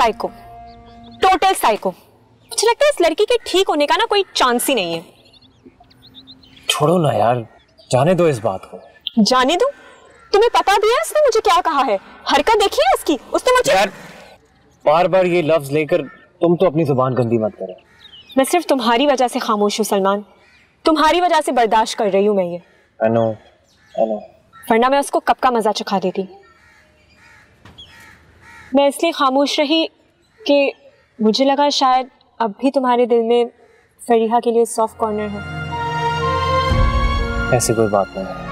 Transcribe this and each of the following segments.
Psycho, total psycho. मुझे लगता है इस लड़की के ठीक होने का ना कोई चांस ही नहीं है। छोड़ो ना यार, जाने दो इस बात को। जाने दो? तुम्हें पता भी है इसने मुझे क्या कहा है? हरकत देखी है इसकी? उसने मुझे यार बार बार ये लफ्ज लेकर तुम तो अपनी जुबान गंदी मत करो। मैं सिर्फ तुम्हारी वजह से खामोश हूँ सलमान, तुम्हारी वजह से बर्दाश्त कर रही हूँ मैं ये। I know. वरना मैं उसको कब का मजा चखा देती। मैं इसलिए खामोश रही कि मुझे लगा शायद अब भी तुम्हारे दिल में फरीहा के लिए सॉफ्ट कॉर्नर है। ऐसी कोई बात नहीं है।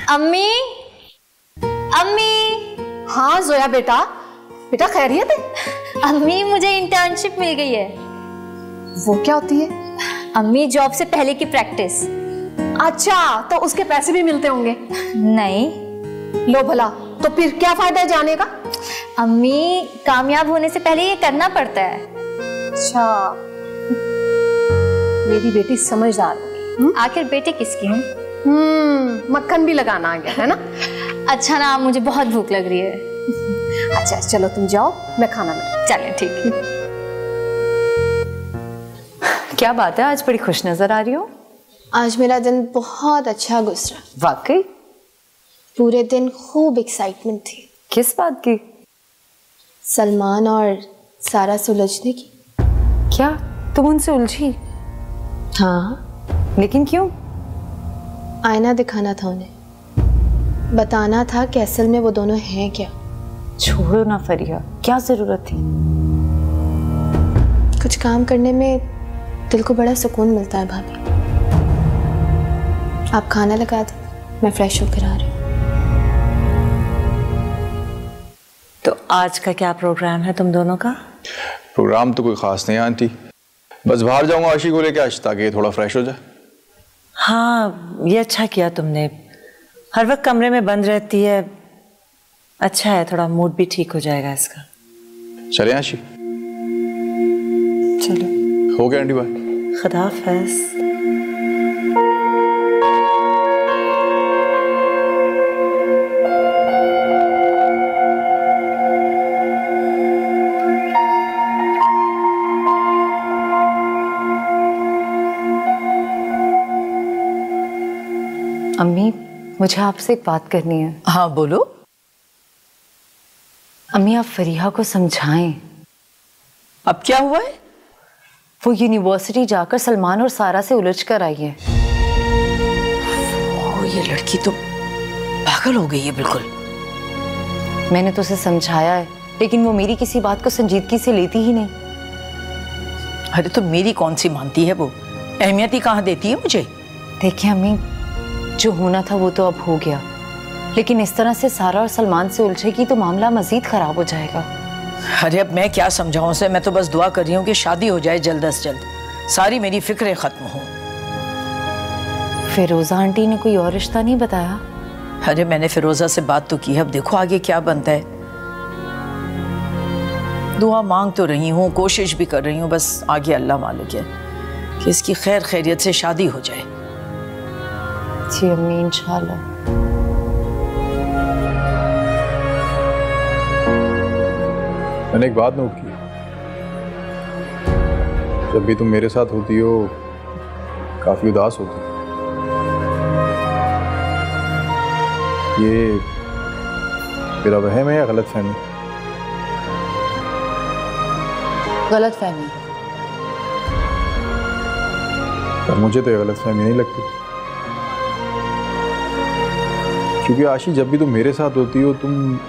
अम्मी, अम्मी। हाँ जोया बेटा, बेटा खैरियत है? अम्मी मुझे इंटर्नशिप मिल गई है। वो क्या होती है? अम्मी जॉब से पहले की प्रैक्टिस। अच्छा, तो उसके पैसे भी मिलते होंगे? नहीं। लो भला, तो फिर क्या फायदा है जाने का? अम्मी कामयाब होने से पहले ये करना पड़ता है। अच्छा, मेरी बेटी समझदार होगी। आखिर बेटे किसकी हैं? मक्खन भी लगाना आ गया है ना। अच्छा ना, मुझे बहुत भूख लग रही है। अच्छा चलो तुम जाओ, मैं खाना बना। चलें ठीक है। क्या बात है, आज बड़ी खुश नजर आ रही हो। आज मेरा दिन बहुत अच्छा गुजरा। वाकई? पूरे दिन खूब एक्साइटमेंट थी। किस बात की? सलमान और सारा से उलझने की। क्या तुम उनसे उलझी? हाँ। लेकिन क्यों? आईना दिखाना था उन्हें, बताना था कि असल में वो दोनों हैं क्या। छोड़ो ना फरिया, क्या जरूरत थी? कुछ काम करने में दिल को बड़ा सुकून मिलता है भाभी। आप खाना लगा दो, मैं फ्रेश होकर आ रही हूँ। तो आज का क्या प्रोग्राम है तुम दोनों का? प्रोग्राम तो कोई खास नहीं है आंटी, बस बाहर जाऊंगा आशी को लेके आज, ताकि थोड़ा फ्रेश हो जाए। हाँ ये अच्छा किया तुमने, हर वक्त कमरे में बंद रहती है, अच्छा है, थोड़ा मूड भी ठीक हो जाएगा इसका। चले आशी? चलो। हो गया आंटी, बाय। खुदा हाफिज़। अम्मी मुझे आपसे एक बात करनी है। हाँ बोलो। अम्मी आप फरीहा को समझाएं। अब क्या हुआ है? वो यूनिवर्सिटी जाकर सलमान और सारा से उलझ कर आई है। ये लड़की तो पागल हो गई है बिल्कुल। मैंने तो उसे समझाया है, लेकिन वो मेरी किसी बात को संजीदगी से लेती ही नहीं। अरे तो मेरी कौन सी मानती है वो, अहमियत ही कहाँ देती है मुझे। देखिए अम्मी, जो होना था वो तो अब हो गया, लेकिन इस तरह से सारा और सलमान से उलझेगी तो मामला मजीद खराब हो जाएगा। अरे अब मैं क्या समझाऊं उसे, मैं तो बस दुआ कर रही हूँ कि शादी हो जाए जल्द से जल्द, सारी मेरी फिक्रें खत्म हो। फिरोजा आंटी ने कोई और रिश्ता नहीं बताया? अरे मैंने फिरोजा से बात तो की है, अब देखो आगे क्या बनता है। दुआ मांग तो रही हूँ, कोशिश भी कर रही हूँ, बस आगे अल्लाह मालिक है कि इसकी खैर खैरियत से शादी हो जाए। जी अम्मी इंशाल्लाह। मैंने एक बात नोट की, जब भी तुम मेरे साथ होती हो काफी उदास होती हो। ये मेरा वहम है या गलत फहमी? गलत फहमी। पर मुझे तो ये गलत फहमी नहीं लगती, क्योंकि आशी जब भी तुम मेरे साथ होती हो, तुम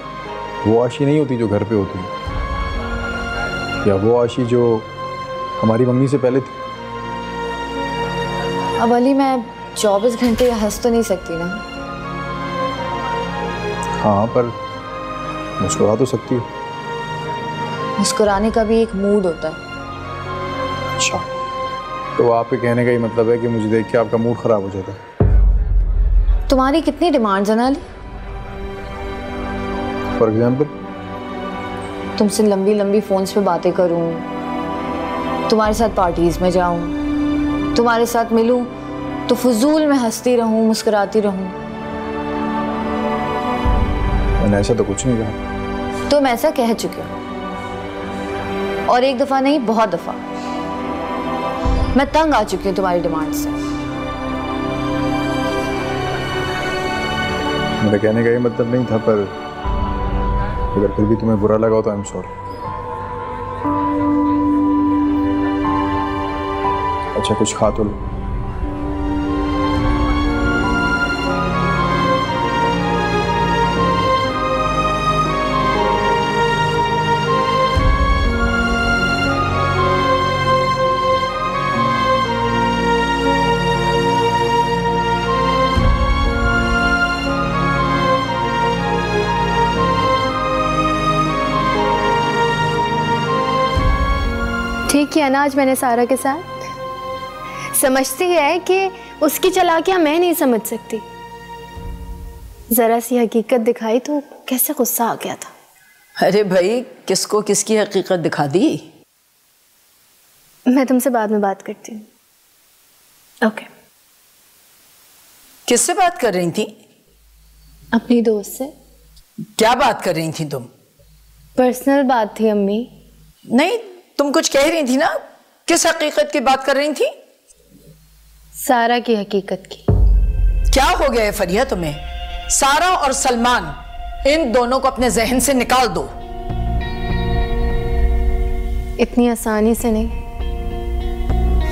वो आशी नहीं होती जो घर पे होती है, या वो आशी जो हमारी मम्मी से पहले थी। अब अली मैं 24 घंटे हंस तो नहीं सकती ना। हाँ पर मुस्कुरा तो सकती हो। मुस्कुराने का भी एक मूड होता है। अच्छा, तो आपके कहने का ही मतलब है कि मुझे देख के आपका मूड खराब हो जाता है। तुम्हारी कितनी डिमांड्स हैं ना अली? For example? तुमसे लंबी लंबी फोन्स पे बातें करूं, तुम्हारे साथ पार्टीज में जाऊं, तुम्हारे साथ मिलूं तो फजूल में हंसती रहूं, मुस्कुराती रहूं। मैंने ऐसा तो कुछ नहीं कहा। तुम ऐसा कह चुके हो, और एक दफा नहीं, बहुत दफा। मैं तंग आ चुकी हूँ तुम्हारी डिमांड से। मेरा कहने का ये मतलब नहीं था, पर अगर फिर भी तुम्हें बुरा लगा हो तो आई एम सॉरी। अच्छा कुछ खा तो लो। ठीक किया ना आज मैंने सारा के साथ। समझती है कि उसकी चालाकियां मैं नहीं समझ सकती। जरा सी हकीकत दिखाई तो कैसे गुस्सा आ गया था। अरे भाई, किसको किसकी हकीकत दिखा दी? मैं तुमसे बाद में बात करती हूँ। ओके। किससे बात कर रही थी? अपनी दोस्त से। क्या बात कर रही थी तुम? पर्सनल बात थी अम्मी। नहीं, तुम कुछ कह रही थी ना। किस हकीकत की बात कर रही थी? सारा की हकीकत की। क्या हो गया है फरिया तुम्हें? सारा और सलमान, इन दोनों को अपने जहन से निकाल दो। इतनी आसानी से नहीं।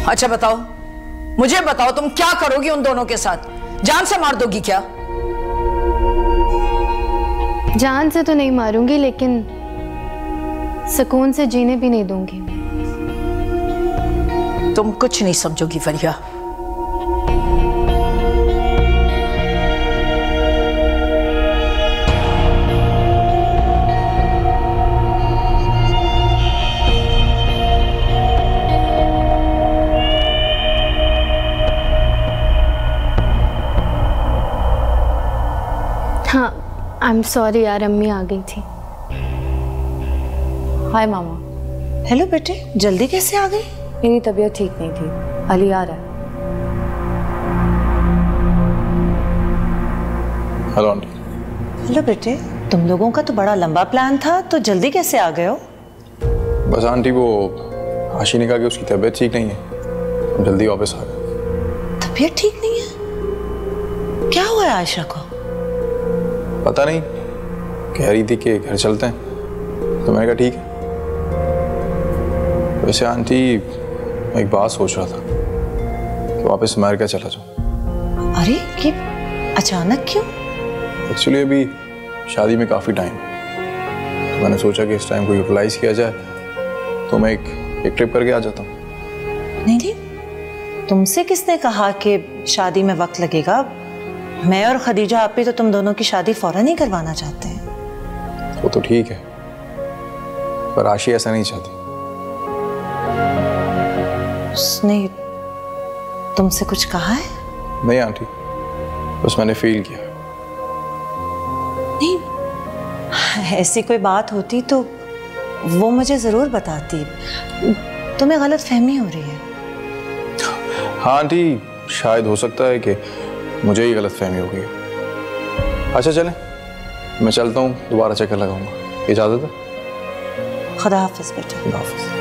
अच्छा बताओ, मुझे बताओ, तुम क्या करोगी उन दोनों के साथ? जान से मार दोगी क्या? जान से तो नहीं मारूंगी, लेकिन सुकून से जीने भी नहीं दूंगी। तुम कुछ नहीं समझोगी फरिया। हाँ, आई एम सॉरी यार, अम्मी आ गई थी। हाय मामा। हेलो बेटे, जल्दी कैसे आ गई? मेरी तबीयत ठीक नहीं थी, अली आ रहा है। Hello aunty. हेलो बेटे, तुम लोगों का तो बड़ा लंबा प्लान था, तो जल्दी कैसे आ गए हो? बस आंटी, वो आशी ने कहा कि उसकी तबीयत ठीक नहीं है, जल्दी वापस आ गए। तबीयत ठीक नहीं है? क्या हुआ है आयशा को? पता नहीं, कह रही थी कि घर चलते हैं, तो मैंने कहा ठीक है। वैसे आंटी, मैं एक बात सोच रहा था कि वापस अमेरिका चला जाऊं। अरे कि अचानक क्यों? एक्चुअली अभी शादी में काफ़ी टाइम है, तो मैंने सोचा कि इस टाइम को यूटिलाइज किया जाए, तो मैं एक ट्रिप करके आ जाता हूँ। नहीं नहीं, तुमसे किसने कहा कि शादी में वक्त लगेगा? मैं और खदीजा आप भी तो तुम दोनों की शादी फौरन ही करवाना चाहते हैं। वो तो ठीक है, पर आशी ऐसा नहीं चाहती। उसने तुमसे कुछ कहा है? नहीं आंटी, बस मैंने फील किया। नहीं, ऐसी कोई बात होती तो वो मुझे जरूर बताती। तुम्हें गलत फहमी हो रही है। हाँ आंटी, शायद हो सकता है कि मुझे ही गलत फहमी हो गई। अच्छा चलें, मैं चलता हूँ, दोबारा चक्कर लगाऊंगा। इजाज़त है? खुदा हाफिज बेटे। खुदा हाफिज।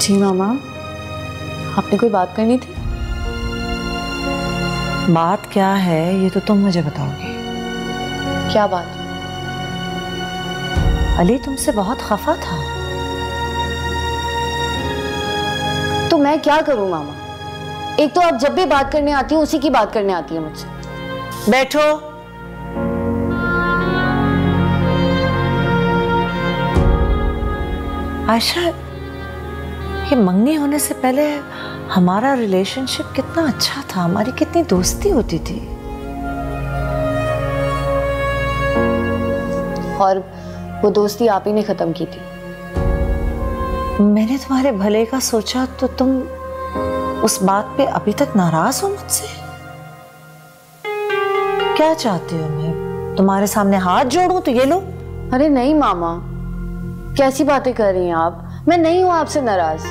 जी मामा, आपने कोई बात करनी थी? बात क्या है ये तो तुम मुझे बताओगी। क्या बात? अली तुमसे बहुत खफा था। तो मैं क्या करूं मामा? एक तो आप जब भी बात करने आती हैं उसी की बात करने आती है मुझसे। बैठो। आयशा, कि मंगनी होने से पहले हमारा रिलेशनशिप कितना अच्छा था, हमारी कितनी दोस्ती होती थी। और वो दोस्ती आप ही ने खत्म की थी। मैंने तुम्हारे भले का सोचा तो तुम उस बात पे अभी तक नाराज हो मुझसे? क्या चाहती हो, मैं तुम्हारे सामने हाथ जोड़ूं तो ये लो? अरे नहीं मामा, कैसी बातें कर रही हैं आप? मैं नहीं हूं आपसे नाराज।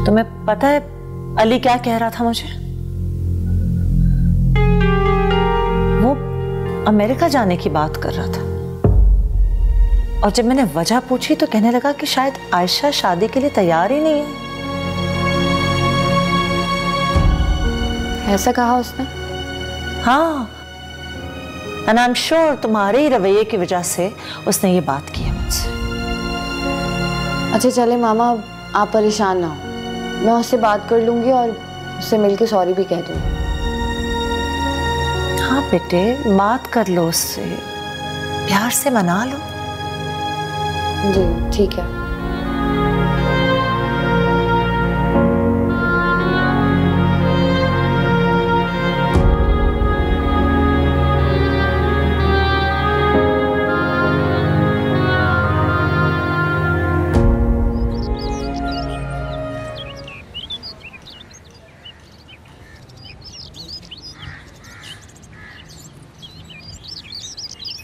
तुम्हें पता है अली क्या कह रहा था मुझे? वो अमेरिका जाने की बात कर रहा था, और जब मैंने वजह पूछी तो कहने लगा कि शायद आयशा शादी के लिए तैयार ही नहीं है। ऐसा कहा उसने? हाँ, एंड आई एम श्योर तुम्हारे ही रवैये की वजह से उसने ये बात की है मुझसे। अच्छा चले मामा, आप परेशान ना हो, मैं उससे बात कर लूंगी और उससे मिलके सॉरी भी कह दूंगी। हाँ बेटे, बात कर लो उससे, प्यार से मना लो। जी ठीक है।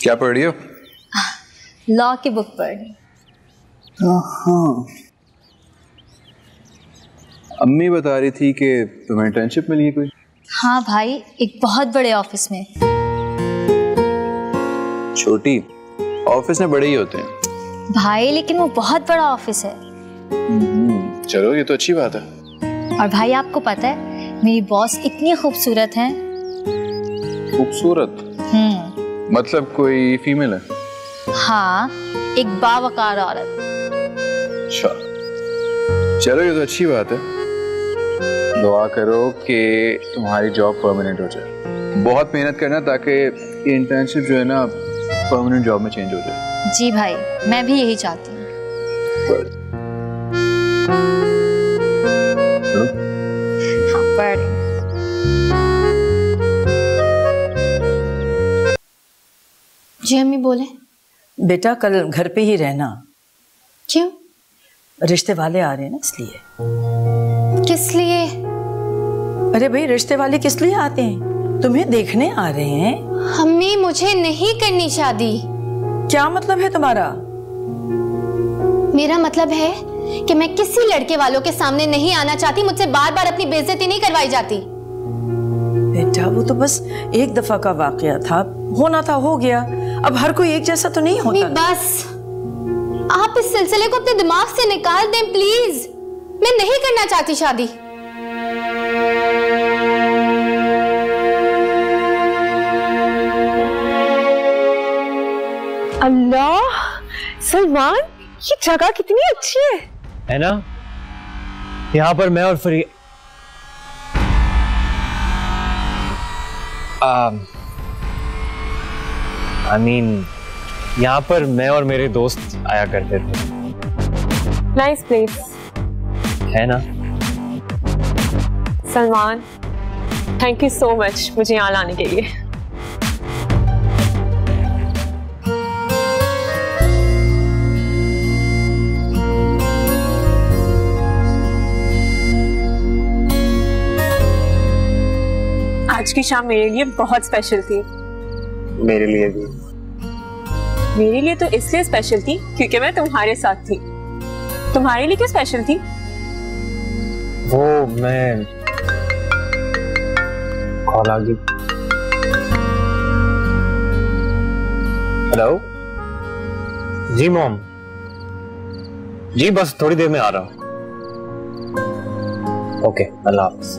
क्या पढ़ रही हो? लॉ की बुक पढ़ रही। हाँ, अम्मी बता रही थी कि तुम्हें इंटर्नशिप मिली है कोई? हाँ भाई, एक बहुत बड़े ऑफिस में। छोटी ऑफिस में बड़े ही होते हैं भाई, लेकिन वो बहुत बड़ा ऑफिस है। चलो ये तो अच्छी बात है। और भाई आपको पता है मेरी बॉस इतनी खूबसूरत है। खूबसूरत? मतलब कोई फीमेल है? हाँ, एक बावकार औरत। अच्छा, चलो ये तो अच्छी बात है। दुआ करो कि तुम्हारी जॉब परमानेंट हो जाए। बहुत मेहनत करना ताकि ये इंटर्नशिप जो है ना परमानेंट जॉब में चेंज हो जाए। जी भाई, मैं भी यही चाहती हूँ। हाँ, पढ़ रही। जी अम्मी बोले। बेटा कल घर पे ही रहना। क्यों? रिश्ते वाले आ रहे हैं ना, इसलिए। किस लिए? अरे भाई, रिश्ते वाले किस लिए आते हैं? तुम्हें देखने आ रहे हैं। अम्मी मुझे नहीं करनी शादी। क्या मतलब है तुम्हारा? मेरा मतलब है कि मैं किसी लड़के वालों के सामने नहीं आना चाहती। मुझसे बार बार अपनी बेइज्जती नहीं करवाई जाती। बेटा वो तो बस एक दफा का वाकया था, होना था हो गया। अब हर कोई एक जैसा तो नहीं होता। बस आप इस सिलसिले को अपने दिमाग से निकाल दें प्लीज। मैं नहीं करना चाहती शादी। अल्लाह सलमान, ये जगह कितनी अच्छी है ना? यहाँ पर मैं और फरी I mean, यहाँ पर मैं और मेरे दोस्त आया करते थे। नाइस प्लेस है ना? Salman, thank you so much मुझे यहाँ लाने के लिए। आज की शाम मेरे लिए बहुत स्पेशल थी। मेरे लिए भी। मेरे लिए तो इसलिए स्पेशल थी क्योंकि मैं तुम्हारे साथ थी। तुम्हारे लिए क्यों स्पेशल थी? वो मैं कॉल आ गई। हेलो जी मॉम। जी बस थोड़ी देर में आ रहा हूँ। ओके, अल्लाह हाफिज़।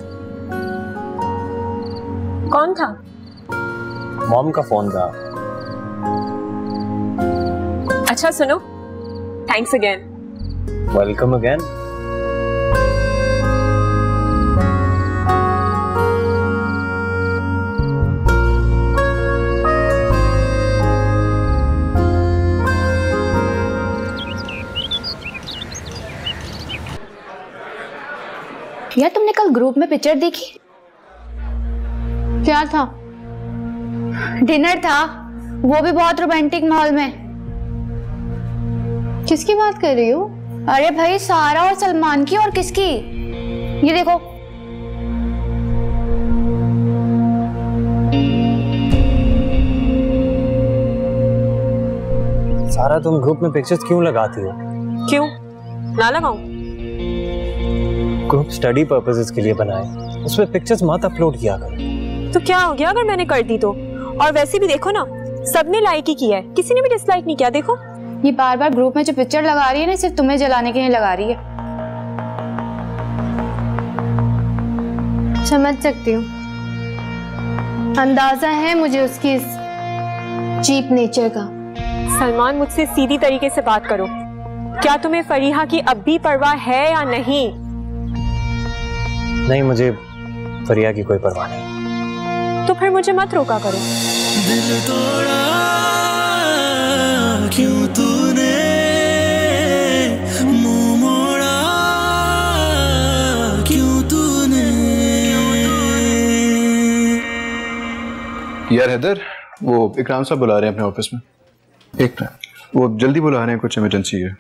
कौन था? मॉम का फोन था। अच्छा सुनो, थैंक्स अगेन। Welcome again. यार तुमने कल ग्रुप में पिक्चर देखी? क्या था? डिनर था, वो भी बहुत रोमांटिक माहौल में। किसकी बात कर रही हो? अरे भाई सारा और सलमान की। और किसकी? ये देखो। सारा तुम ग्रुप में पिक्चर्स क्यों लगाती हो? क्यों ना लगाऊं? ग्रुप स्टडी पर्पसेस के लिए बनाए, उसमें पिक्चर्स मत अपलोड किया करो। तो क्या हो गया अगर मैंने कर दी तो? और वैसे भी देखो ना, सबने लाइक ही किया है, किसी ने भी डिसलाइक नहीं किया। देखो ये बार बार ग्रुप में जो पिक्चर लगा रही है ना, सिर्फ तुम्हें जलाने के लिए लगा रही है। समझ सकती हूँ, अंदाजा है मुझे उसकी इस चीप नेचर का। सलमान, मुझसे सीधी तरीके से बात करो। क्या तुम्हें फरीहा की अब भी परवाह है या नहीं? नहीं, मुझे फरीहा की कोई परवाह नहीं। तो फिर मुझे मत रोका करो। दिल तोड़ा क्यों तूने, मुंह मोड़ा क्यों तूने। यार हैदर, वो इकराम साहब बुला रहे हैं अपने ऑफिस में। एक मिनट, वो जल्दी बुला रहे हैं, कुछ इमरजेंसी है।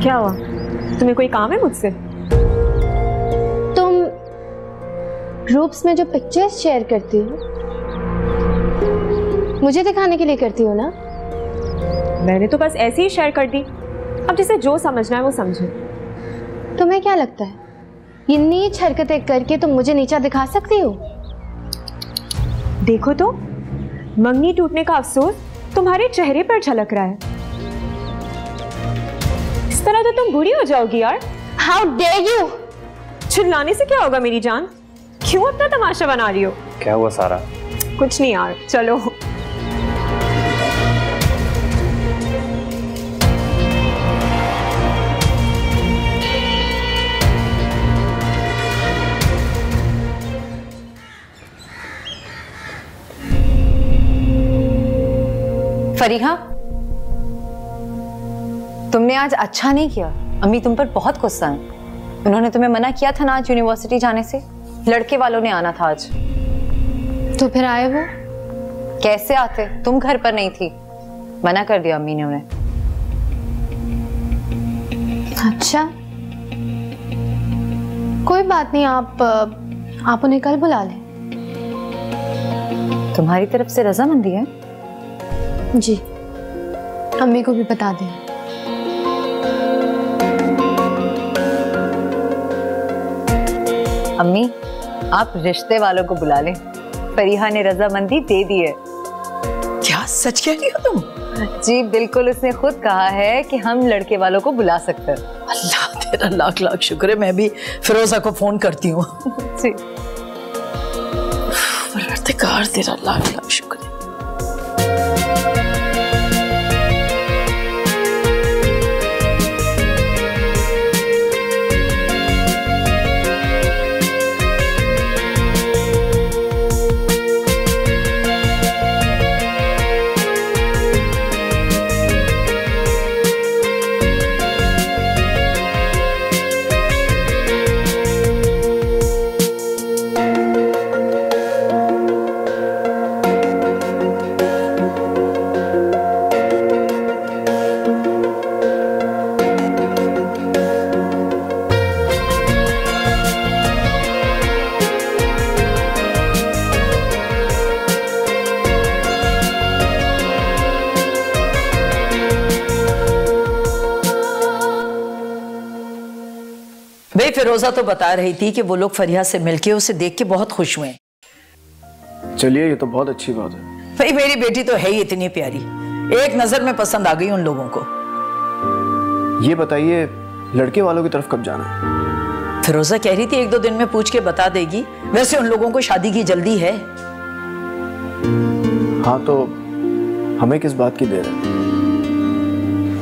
क्या हुआ? तुम्हें कोई काम है मुझसे? तुम ग्रुप्स में जो पिक्चर्स शेयर करती हो, मुझे दिखाने के लिए करती हो ना? मैंने तो बस ऐसे ही शेयर कर दी। अब जिसे जो समझना है वो समझे। तुम्हें क्या लगता है ये नीच हरकतें करके तुम मुझे नीचा दिखा सकती हो? देखो तो, मंगनी टूटने का अफसोस तुम्हारे चेहरे पर झलक रहा है। इस तरह तो तुम बुरी हो जाओगी यार। How dare you! चिल्लाने से क्या होगा मेरी जान? क्यों अपना तमाशा बना रही हो? क्या हुआ सारा? कुछ नहीं यार, चलो। फरीहा, तुमने आज अच्छा नहीं किया। अम्मी तुम पर बहुत गुस्सा है। उन्होंने तुम्हें मना किया था ना आज यूनिवर्सिटी जाने से। लड़के वालों ने आना था आज। तो फिर आए वो? कैसे आते? तुम घर पर नहीं थी, मना कर दिया अम्मी ने उन्हें। अच्छा, कोई बात नहीं, आप उन्हें कल बुला लें। तुम्हारी तरफ से रजामंदी है? जी, अम्मी को भी बता दें। अम्मी, आप रिश्ते वालों को बुला लें। फरीहा ने रजामंदी दे दी है। क्या सच कह रही हो तुम? जी बिल्कुल, उसने खुद कहा है कि हम लड़के वालों को बुला सकते हैं। अल्लाह तेरा लाख लाख शुक्र है। मैं भी फिरोजा को फोन करती हूँ। जी, परवरदिगार तेरा लाख लाख शुक्र है। फिरोजा तो बता रही थी कि वो लोग फरिया से मिलके उसे देख के बहुत खुश हुए। चलिए, ये तो बहुत अच्छी बात है। भाई मेरी बेटी तो है ही इतनी प्यारी, एक नजर में पसंद आ गई उन लोगों को। ये बताइए, लड़के वालों की तरफ कब जाना है? फिरोजा कह रही थी 1-2 दिन में पूछ के बता देगी। वैसे उन लोगों को शादी की जल्दी है। हाँ, तो हमें किस बात की देर है?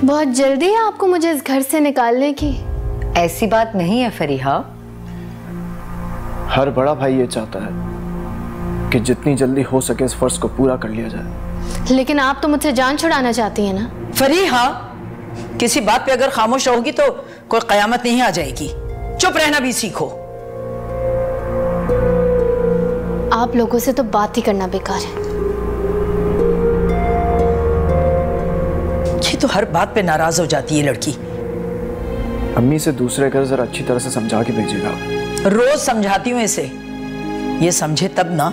बहुत जल्दी है आपको मुझे इस घर से निकालने की। ऐसी बात नहीं है फरीहा। हर बड़ा भाई ये चाहता है कि जितनी जल्दी हो सके इस फर्ज को पूरा कर लिया जाए। लेकिन आप तो मुझसे जान छुड़ाना चाहती हैं ना। फरीहा, किसी बात पे अगर खामोश रहोगी तो कोई कयामत नहीं आ जाएगी। चुप रहना भी सीखो। आप लोगों से तो बात ही करना बेकार है। ये तो हर बात पे नाराज हो जाती है लड़की। अम्मी से दूसरे घर जरा अच्छी तरह से समझा के भेजिएगा। रोज समझाती हूँ इसे, ये समझे तब ना।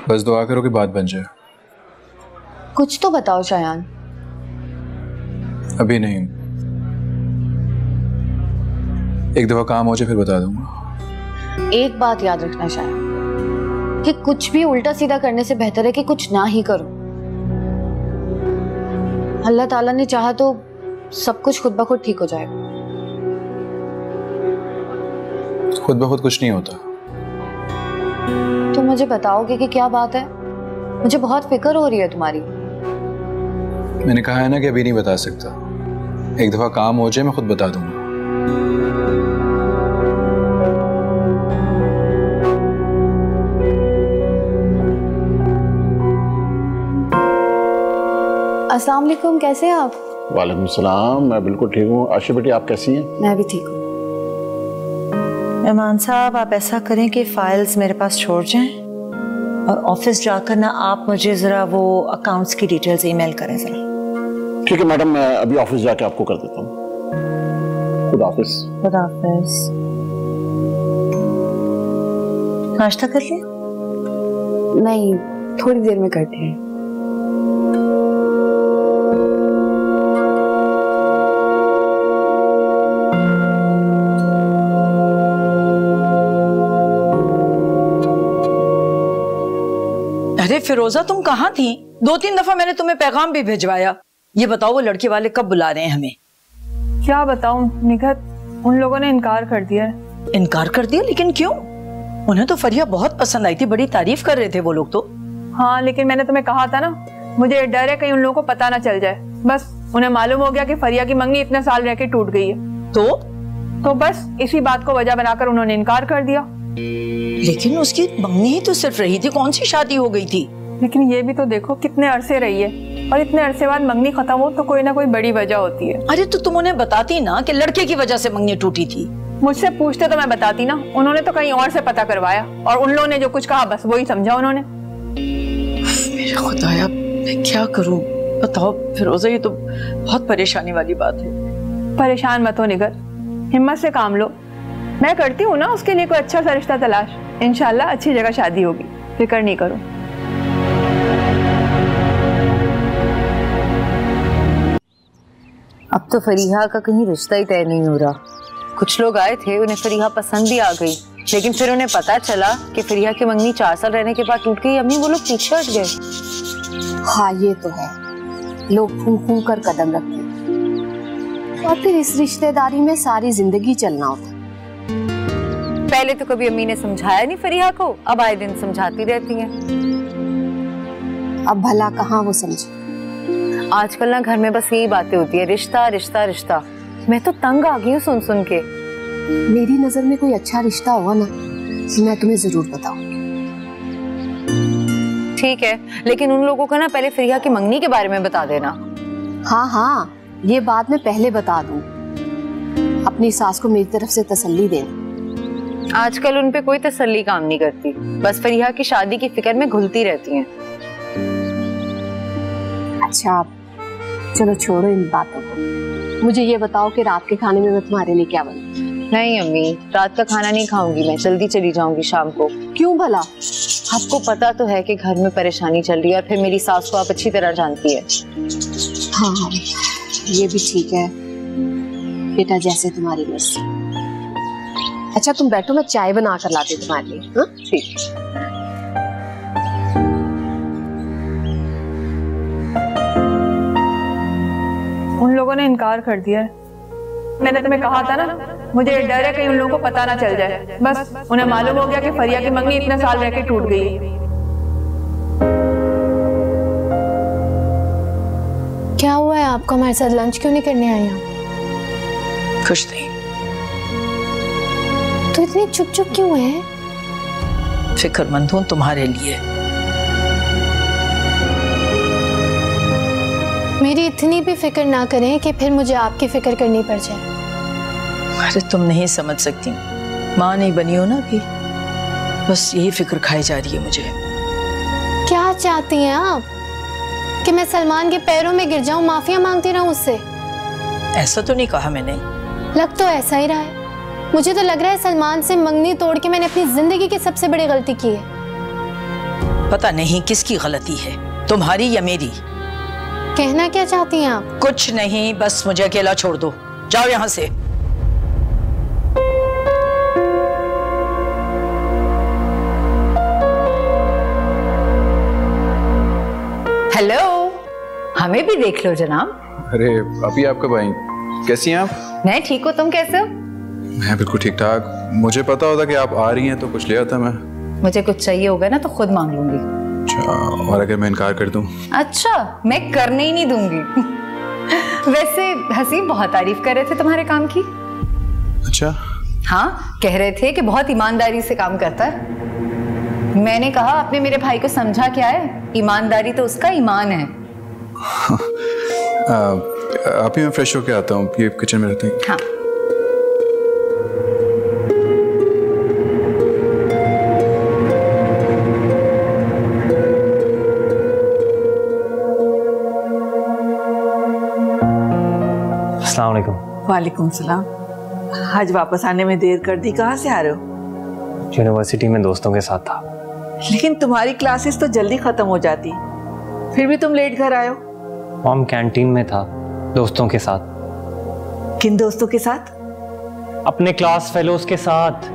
बस दुआ करो कि बात बन जाए। कुछ तो बताओ शायान। अभी नहीं, एक दफा काम हो जाए फिर बता दूंगा। एक बात याद रखना शायान, कि कुछ भी उल्टा सीधा करने से बेहतर है कि कुछ ना ही करो। अल्लाह ताला ने चाहा तो सब कुछ खुद ब खुद ठीक हो जाएगा। खुद ब खुद कुछ नहीं होता। तुम मुझे बताओगे कि क्या बात है? मुझे बहुत फिक्र हो रही है तुम्हारी। मैंने कहा है ना कि अभी नहीं बता सकता। एक दफा काम हो जाए मैं खुद बता दूंगा। अस्सलाम वालेकुम, कैसे हैं आप? वालेकुम सलाम, मैं बिल्कुल ठीक हूँ। आशिफ बेटी, आप कैसी हैं? मैं भी ठीक हूँ। मेहमान साहब, आप ऐसा करें कि फाइल्स मेरे पास छोड़ जाएं और ऑफिस जाकर ना आप मुझे जरा वो अकाउंट्स की डिटेल्स ईमेल करें जरा। ठीक है मैडम, मैं अभी ऑफिस जाके आपको कर देता हूँ। खुदा हाफिज। खुदा हाफिज। नाश्ता कर लिया? नहीं, थोड़ी देर में करते हैं। अरे फिरोजा, तुम कहाँ थी? 2-3 दफा मैंने तुम्हें पैगाम भी भिजवाया। ये बताओ वो लड़के वाले कब बुला रहे हैं हमें? क्या बताऊं निघत, उन लोगों ने इनकार कर दिया है। इनकार कर दिया? लेकिन क्यों? उन्हें तो फरिया बहुत पसंद आई थी, बड़ी तारीफ कर रहे थे वो लोग तो। हाँ, लेकिन मैंने तुम्हें कहा था ना, मुझे डर है कहीं उन लोगों को पता ना चल जाए। बस उन्हें मालूम हो गया कि फरिया की मंगनी इतने साल रह के टूट गई है तो बस इसी बात को वजह बनाकर उन्होंने इनकार कर दिया। लेकिन उसकी मंगनी ही तो सिर्फ रही थी, कौन सी शादी हो गई थी? लेकिन ये भी तो देखो कितने अरसे रही है, और इतने अरसे बाद मंगनी खत्म हो तो कोई ना कोई बड़ी वजह होती है। अरे तो तुम उन्हें बताती ना कि लड़के की वजह से मंगनी टूटी थी। मुझसे पूछते तो मैं बताती ना, उन्होंने तो कहीं और से पता करवाया, और उन लोगों ने जो कुछ कहा बस वही समझा उन्होंने। मेरा खुदाया, मैं क्या करूं? बताओ फिरोजा, ये तो बहुत परेशानी वाली बात है। परेशान मत हो निगर, हिम्मत से काम लो। मैं करती हूँ ना उसके लिए कोई अच्छा सा रिश्ता तलाश। इंशाल्लाह अच्छी जगह शादी होगी, फिक्र नहीं करो। अब तो फरीहा का कहीं रिश्ता ही तय नहीं हो रहा। कुछ लोग आए थे, उन्हें फरीहा पसंद भी आ गई, लेकिन फिर उन्हें पता चला कि फरीहा की मंगनी 4 साल रहने के बाद टूट गई। अम्मी, वो लोग पीछे हट गए। हाँ, ये तो है, लोग फूंक फूंक कर कदम रखते हैं, और फिर इस रिश्तेदारी में सारी जिंदगी चलना होता। पहले तो कभी अम्मी ने समझाया नहीं फरीहा को, अब आए दिन समझाती रहती हैं। अब भला कहाँ वो समझे। आजकल ना घर में बस यही बातें होती है, रिश्ता रिश्ता रिश्ता। मैं तो तंग आ गई हूँ सुन सुन के। मेरी नजर में कोई अच्छा रिश्ता हुआ ना, मैं तुम्हें जरूर बताऊं। ठीक है, लेकिन उन लोगों को ना पहले फरीहा की मंगनी के बारे में बता देना। हाँ हाँ, ये बात मैं पहले बता दूं। अपनी सास को मेरी तरफ से तसल्ली देना। आजकल उन पे कोई तसल्ली काम नहीं करती, बस फरीहा की शादी की फिक्र में घुलती रहती हैं। अच्छा, चलो छोड़ो इन बातों को। मुझे ये बताओ कि रात के खाने में मैं तुम्हारे लिए क्या बनाऊं? नहीं अम्मी, रात का खाना नहीं खाऊंगी मैं, जल्दी चली जाऊंगी शाम को। क्यों भला? आपको पता तो है कि घर में परेशानी चल रही है, और फिर मेरी सास को आप अच्छी तरह जानती है। हाँ हाँ, ये भी ठीक है बेटा, जैसे तुम्हारी मर्जी। अच्छा तुम बैठो, मैं चाय बना कर लाती हूँ तुम्हारे लिए। हाँ ठीक। उन लोगों ने इनकार कर दिया है। मैंने तुम्हें कहा था ना, मुझे डर है कहीं उन लोगों को पता ना चल जाए। बस उन्हें मालूम हो गया कि फरिया की मंगनी इतने साल रह के टूट गई है। क्या हुआ है आपको? हमारे साथ लंच क्यों नहीं करने आए आप? खुश नहीं। तो इतनी चुप चुप क्यों है? फिक्रमंद हूं तुम्हारे लिए। मेरी इतनी भी फिक्र ना करें कि फिर मुझे आपकी फिक्र करनी पड़ जाए। अरे तुम नहीं समझ सकती, माँ नहीं बनी हो ना अभी, बस यही फिक्र खाई जा रही है मुझे। क्या चाहती हैं आप? कि मैं सलमान के पैरों में गिर जाऊं, माफिया मांगती रहूं उससे? ऐसा तो नहीं कहा मैंने। लग तो ऐसा ही रहा है। मुझे तो लग रहा है सलमान से मंगनी तोड़ के मैंने अपनी जिंदगी की सबसे बड़ी गलती की है। पता नहीं किसकी गलती है, तुम्हारी या मेरी। कहना क्या चाहती हैं आप? कुछ नहीं, बस मुझे अकेला छोड़ दो, जाओ यहाँ से। हेलो, हमें भी देख लो जनाब। अरे अभी आप कब आई? कैसी हैं आप? मैं ठीक हूँ, तुम कैसे हो? मैं बिल्कुल ठीक ठाक। मुझे पता होता कि आप आ रही हैं तो कुछ ले आता मैं। मुझे कुछ चाहिए होगा ना तो खुद मांग लूंगी। अच्छा, और अगर मैं इनकार कर दूं? अच्छा, मैं करने ही नहीं दूंगी। वैसे हसीब बहुत तारीफ कर रहे थे तुम्हारे काम की। अच्छा? हाँ, कह रहे थे कि बहुत ईमानदारी से काम करता है। मैंने कहा आपने मेरे भाई को समझा क्या है, ईमानदारी तो उसका ईमान है। अभी मैं फ्रेश होके आता हूँ, ये किचन में रहते हैं। हाँ। अस्सलाम वालेकुम। वालेकुम सलाम। आज वापस आने में देर कर दी, कहाँ से आ रहे हो? यूनिवर्सिटी में दोस्तों के साथ था। लेकिन तुम्हारी क्लासेस तो जल्दी खत्म हो जाती, फिर भी तुम लेट घर आए हो। हम कैंटीन में था दोस्तों के साथ। किन दोस्तों के साथ? अपने क्लास फेलोज के साथ।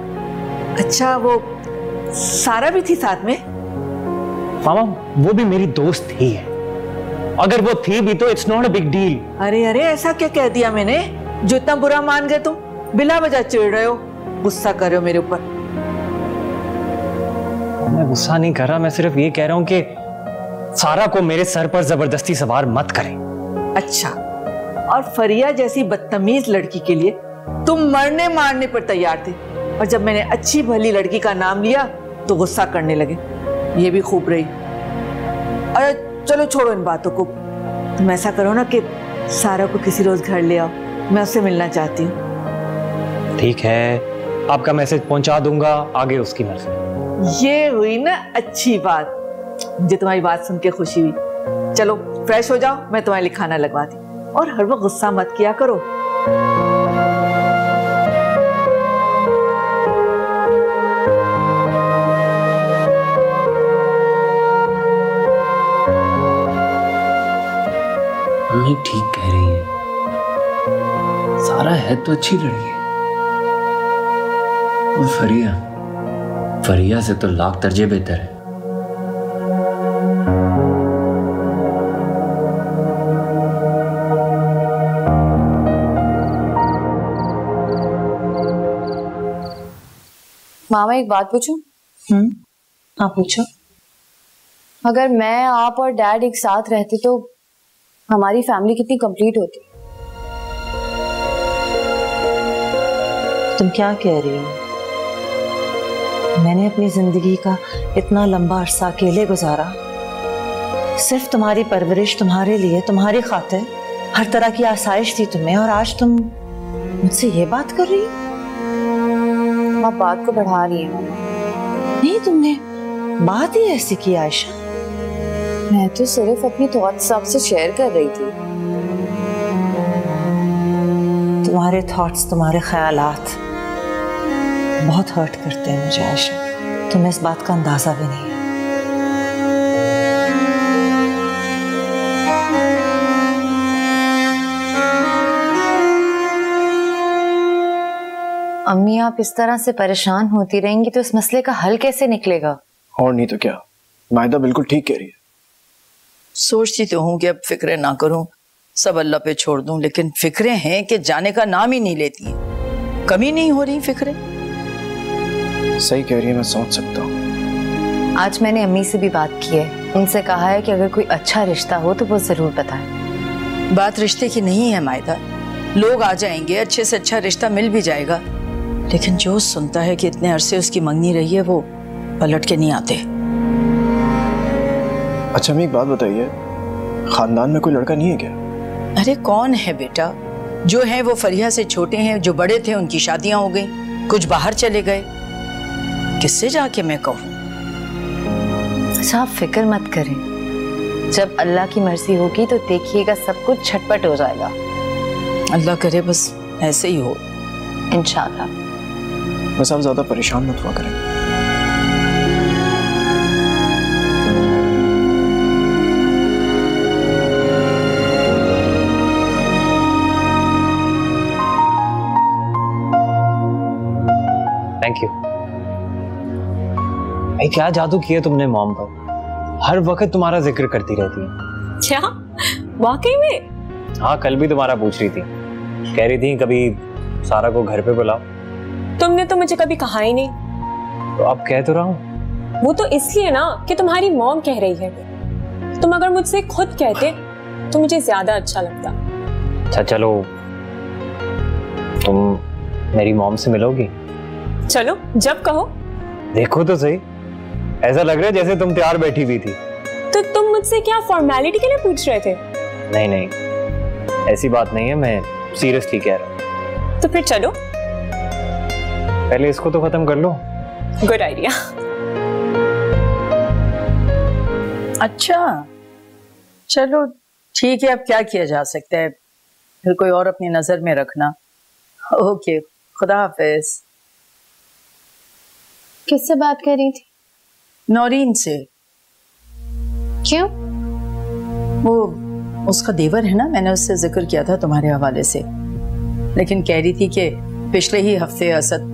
अच्छा, वो सारा भी थी साथ में? मामा, वो भी मेरी दोस्त ही है। अगर वो थी भी तो it's not a big deal. अरे अरे, ऐसा क्या कह दिया मैंने जो इतना बुरा मान गए तुम? बिला वजह चिढ़ रहे हो, गुस्सा कर रहे हो मेरे ऊपर। मैं गुस्सा नहीं कर रहा, मैं सिर्फ ये कह रहा हूं कि सारा को मेरे सर पर जबरदस्ती सवार मत करें। अच्छा, और फरिया जैसी बदतमीज लड़की के लिए तुम मरने मारने पर तैयार थे, और जब मैंने अच्छी भली लड़की का नाम लिया तो गुस्सा करने लगे। ये भी खूब रही। अरे चलो छोड़ो इन बातों को, तुम ऐसा करो ना कि सारा को किसी रोज घर ले आओ, मैं उससे मिलना चाहती हूँ। ठीक है, आपका मैसेज पहुंचा दूंगा, आगे उसकी मर्जी। ये हुई ना अच्छी बात, मुझे तुम्हारी बात सुन के खुशी हुई। चलो फ्रेश हो जाओ, मैं तुम्हारे लिए खाना लगवा दी, और हर वक्त गुस्सा मत किया करो। मम्मी ठीक कह रही है, सारा है तो अच्छी लड़की है, और फरिया से तो लाख दर्जे बेहतर है। मामा एक बात पूछूं? हाँ पूछो। अगर मैं, आप और डैड एक साथ रहते तो हमारी फैमिली कितनी कंप्लीट होती। तुम क्या कह रही हो? मैंने अपनी जिंदगी का इतना लंबा अरसा अकेले गुजारा, सिर्फ तुम्हारी परवरिश, तुम्हारे लिए, तुम्हारी खातिर, हर तरह की आसाइश थी तुम्हें, और आज तुम मुझसे ये बात कर रही हो? आप बात को बढ़ा रही हैं। नहीं, तुमने बात ही ऐसी की आयशा। मैं तो सिर्फ अपनी थॉट्स आपसे शेयर कर रही थी। तुम्हारे थॉट्स, तुम्हारे ख्यालात बहुत हर्ट करते हैं मुझे आयशा, तुम्हें इस बात का अंदाजा भी नहीं है। अम्मी आप इस तरह से परेशान होती रहेंगी तो इस मसले का हल कैसे निकलेगा? और नहीं तो क्या, मायदा बिल्कुल ठीक कह रही है। सोचती तो हूँ कि अब फिक्रें ना करूं, सब अल्लाह पे छोड़ दूं, लेकिन फिक्रें हैं कि जाने का नाम ही नहीं लेती हैं। कमी नहीं हो रही फिक्रें। सही कह रही है, मैं समझ सकता हूँ। आज मैंने अम्मी से भी बात की है, उनसे कहा है कि अगर कोई अच्छा रिश्ता हो तो वो जरूर बताएं। बात रिश्ते की नहीं है मायदा, लोग आ जाएंगे, अच्छे से अच्छा रिश्ता मिल भी जाएगा, लेकिन जो सुनता है कि इतने अरसे उसकी मंगनी रही है वो पलट के नहीं आते। अच्छा मैं एक बात बताइए, खानदान में कोई लड़का नहीं है क्या? अरे कौन है बेटा, जो है वो फरिया से छोटे हैं, जो बड़े थे उनकी शादियां हो गई, कुछ बाहर चले गए, किससे जाके मैं कहूँ? अच्छा आप फिक्र मत करें, जब अल्लाह की मर्जी होगी तो देखिएगा सब कुछ झटपट हो जाएगा। अल्लाह करे बस ऐसे ही हो इंशाअल्लाह। बस आप ज्यादा परेशान मत हुआ करें। Thank you. भाई क्या जादू किया तुमने मॉम पर, हर वक्त तुम्हारा जिक्र करती रहती है। क्या वाकई में? हाँ कल भी तुम्हारा पूछ रही थी, कह रही थी कभी सारा को घर पे बुलाओ। तुमने तो मुझे कभी कहा ही नहीं। तो अब कह तो रहा हूँ। वो तो इसलिए ना कि तुम्हारी मॉम कह रही है, तुम अगर मुझसे खुद कहते तो मुझे ज्यादा अच्छा लगता। अच्छा चलो, तुम मेरी मॉम से मिलोगी? चलो जब कहो। देखो तो सही, ऐसा लग रहा है जैसे तुम तैयार बैठी हुई थी। तो तुम मुझसे क्या फॉर्मेलिटी के लिए पूछ रहे थे? नहीं नहीं, ऐसी बात नहीं है, मैं सीरियसली कह रहा हूँ। तो फिर चलो। पहले इसको तो खत्म कर लो। Good idea. अच्छा चलो ठीक है, अब क्या किया जा सकता है, फिर कोई और अपनी नजर में रखना। ओके, खुदा हाफिज। किससे बात कर रही थी? नौरीन से। क्यों? वो उसका देवर है ना, मैंने उससे जिक्र किया था तुम्हारे हवाले से, लेकिन कह रही थी कि पिछले ही हफ्ते असद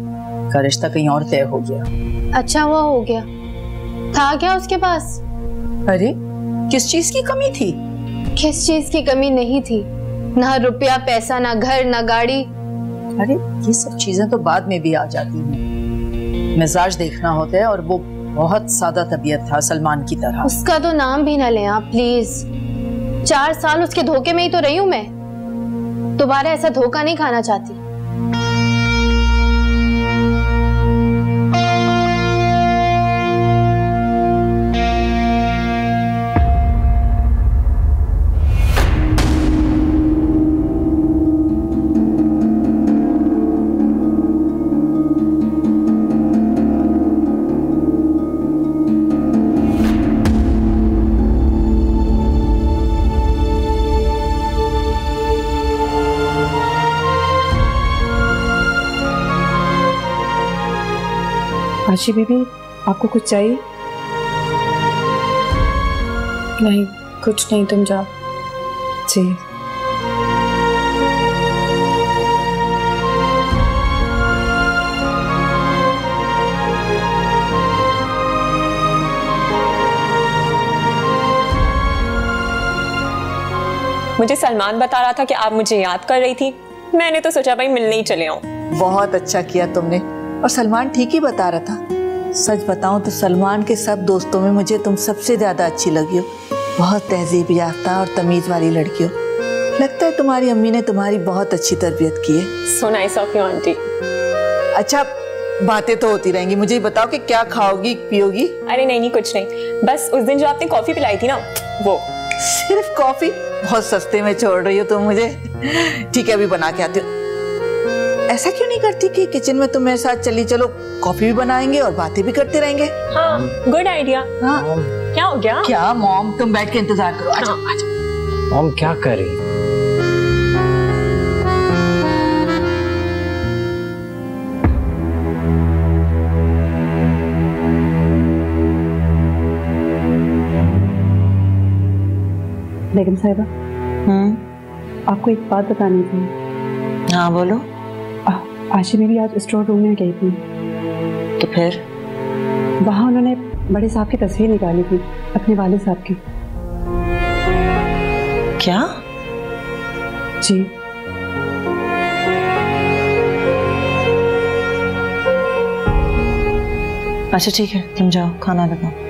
का रिश्ता कहीं और तय हो गया। अच्छा वो हो गया, था क्या उसके पास? अरे किस चीज की कमी थी? किस चीज की कमी नहीं थी, ना रुपया पैसा, ना घर, ना गाड़ी। अरे ये सब चीजें तो बाद में भी आ जाती हैं, मिजाज देखना होता है, और वो बहुत सादा तबीयत था सलमान की तरह। उसका तो नाम भी ना लें आप प्लीज। 4 साल उसके धोखे में ही तो रही हूं मैं, दोबारा ऐसा धोखा नहीं खाना चाहती। आशी बीबी, आपको कुछ चाहिए? नहीं कुछ नहीं, तुम जाओ। जी। मुझे सलमान बता रहा था कि आप मुझे याद कर रही थी, मैंने तो सोचा भाई मिलने ही चले आऊं। बहुत अच्छा किया तुमने, और सलमान ठीक ही बता रहा था। सच बताऊं तो सलमान के सब दोस्तों में मुझे तुम सबसे ज्यादा अच्छी लगी हो। बहुत तहजीब याफ्ता और तमीज वाली लड़की हो। लगता है तुम्हारी अम्मी ने तुम्हारी बहुत अच्छी तरबियत की है। So nice of you aunty. अच्छा बातें तो होती रहेंगी, मुझे बताओ कि क्या खाओगी पियोगी? अरे नहीं कुछ नहीं, बस उस दिन जो आपने कॉफी पिलाई थी ना वो। सिर्फ कॉफी? बहुत सस्ते में छोड़ रही हो तुम मुझे। ठीक है अभी बना के आती हूँ। ऐसा क्यों नहीं करती कि किचन में तुम मेरे साथ चली चलो, कॉफी भी बनाएंगे और बातें भी करते रहेंगे। हाँ गुड आइडिया। हाँ क्या हो गया? क्या मॉम, तुम बैठ के इंतजार करो। आजा, आजा। मॉम क्या कर रही? बेगम साहिबा, आपको एक बात बतानी थी। हाँ बोलो। आशी बीवी आज स्टोर रूम में गई थी, तो फिर वहाँ उन्होंने बड़े साहब की तस्वीर निकाली थी, अपने वालिद साहब की। क्या? जी। अच्छा ठीक है, तुम जाओ खाना लगाओ।